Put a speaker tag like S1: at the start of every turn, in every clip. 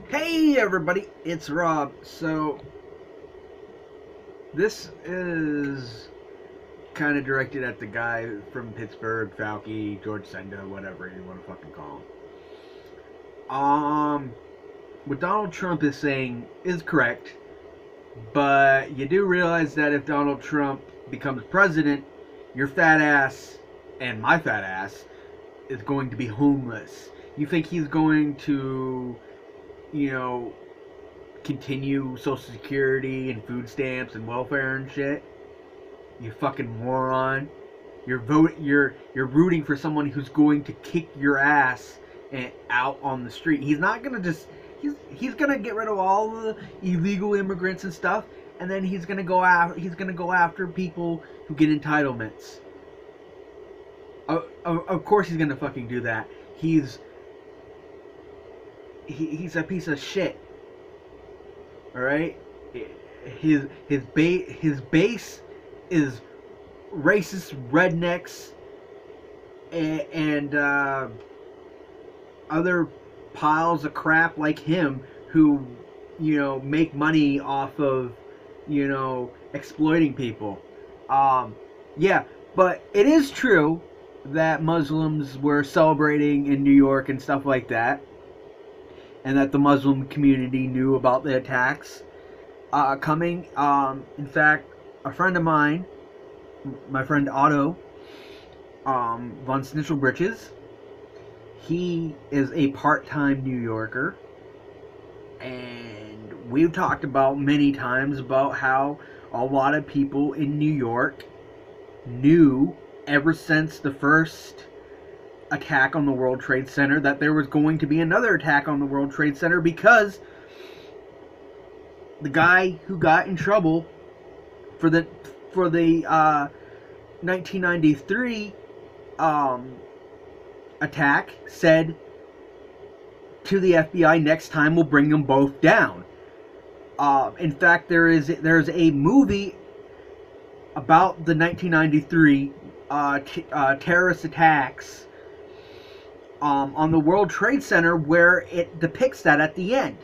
S1: Hey everybody, it's Rob. So this is kind of directed at the guy from Pittsburgh, Falke, George Senda, whatever you want to fucking call him. What Donald Trump is saying is correct, but you do realize that if Donald Trump becomes president, your fat ass and my fat ass is going to be homeless. You think he's going to, you know, continue Social Security and food stamps and welfare and shit? You fucking moron. You're rooting for someone who's going to kick your ass and out on the street. He's not gonna just he's gonna get rid of all the illegal immigrants and stuff, and then he's gonna go after people who get entitlements. Of course he's gonna fucking do that. He's a piece of shit. All right, his base is racist rednecks and other piles of crap like him who, you know, make money off of, you know, exploiting people. Yeah, but it is true that Muslims were celebrating in New York and stuff like that, and that the Muslim community knew about the attacks coming. In fact, a friend of mine, my friend Otto von Snitchelbritches, he is a part-time New Yorker, and we've talked about many times about how a lot of people in New York knew ever since the first attack on the World Trade Center that there was going to be another attack on the World Trade Center, because the guy who got in trouble for the 1993 attack said to the FBI, next time we'll bring them both down. In fact, there's a movie about the 1993 terrorist attacks on the World Trade Center, where it depicts that at the end.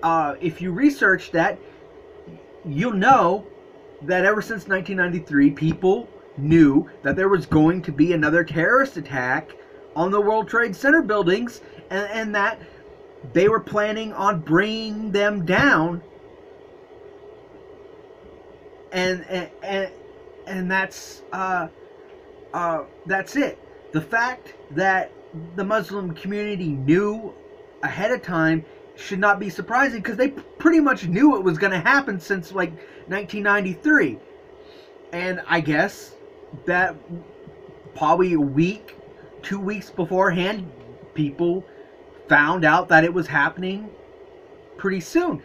S1: If you research that, you'll know that ever since 1993, people knew that there was going to be another terrorist attack on the World Trade Center buildings, and that they were planning on bringing them down. And that's it. The fact that the Muslim community knew ahead of time should not be surprising, because they pretty much knew it was going to happen since like 1993. And I guess that probably a week, 2 weeks beforehand, people found out that it was happening pretty soon.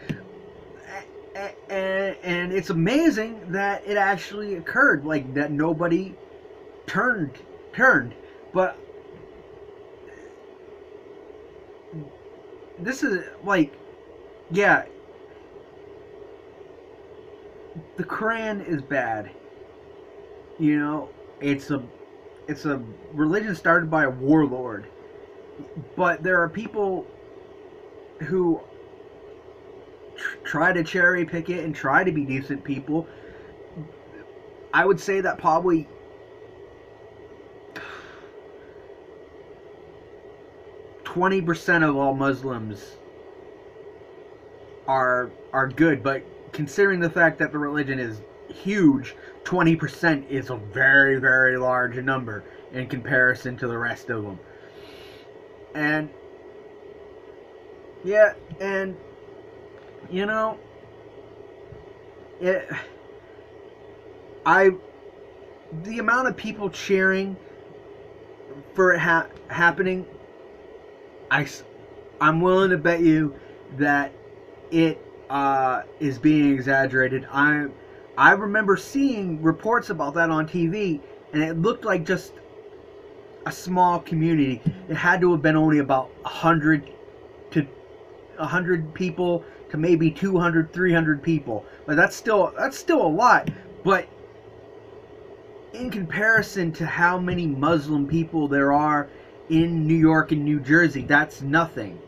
S1: And it's amazing that it actually occurred, like that nobody turned. But this is like, yeah, the Quran is bad. You know, it's a religion started by a warlord. But there are people who try to cherry pick it and try to be decent people. I would say that probably 20% of all Muslims are good, but considering the fact that the religion is huge, 20% is a very, very large number in comparison to the rest of them. And yeah, and you know, the amount of people cheering for it happening, I'm willing to bet you that it is being exaggerated. I remember seeing reports about that on TV, and it looked like just a small community. It had to have been only about 100 people to maybe 200, 300 people. But that's still a lot. But in comparison to how many Muslim people there are in New York and New Jersey, that's nothing.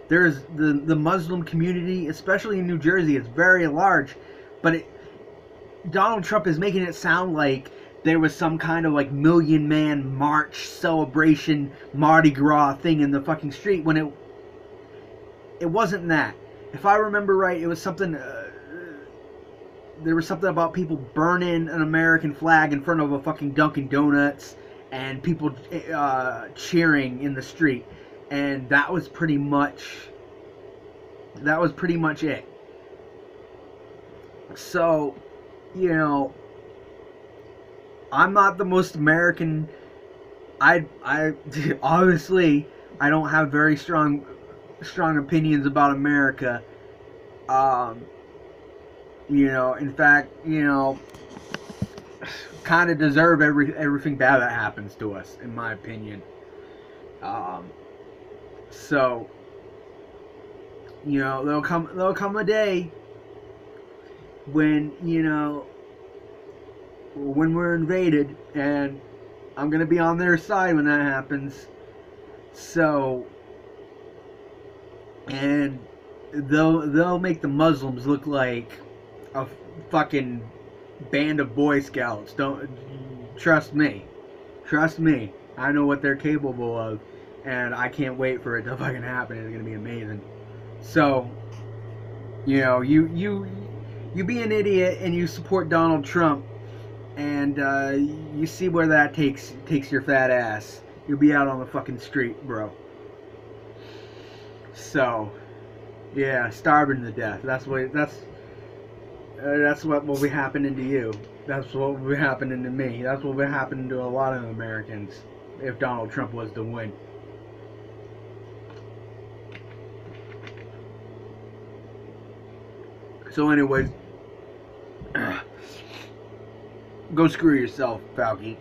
S1: There's the Muslim community, especially in New Jersey, it's very large, but Donald Trump is making it sound like there was some kind of like million man march celebration Mardi Gras thing in the fucking street when it wasn't that. If I remember right, it was something. There was something about people burning an American flag in front of a fucking Dunkin' Donuts and people cheering in the street, and that was pretty much it. So, you know, I'm not the most American. I obviously I don't have very strong opinions about America. You know, in fact, you know, kind of deserve everything bad that happens to us, in my opinion. So, you know, there'll come a day when, you know, when we're invaded, and I'm gonna be on their side when that happens. So, and they'll make the Muslims look like a fucking band of Boy Scouts. Don't trust me. Trust me. I know what they're capable of, and I can't wait for it to fucking happen. It's gonna be amazing. So, you know, you be an idiot and you support Donald Trump, and you see where that takes your fat ass. You'll be out on the fucking street, bro. So, yeah, starving to death. That's what will be happening to you. That's what will be happening to me. That's what will be happening to a lot of Americans if Donald Trump was to win. So anyways, go screw yourself, Falky.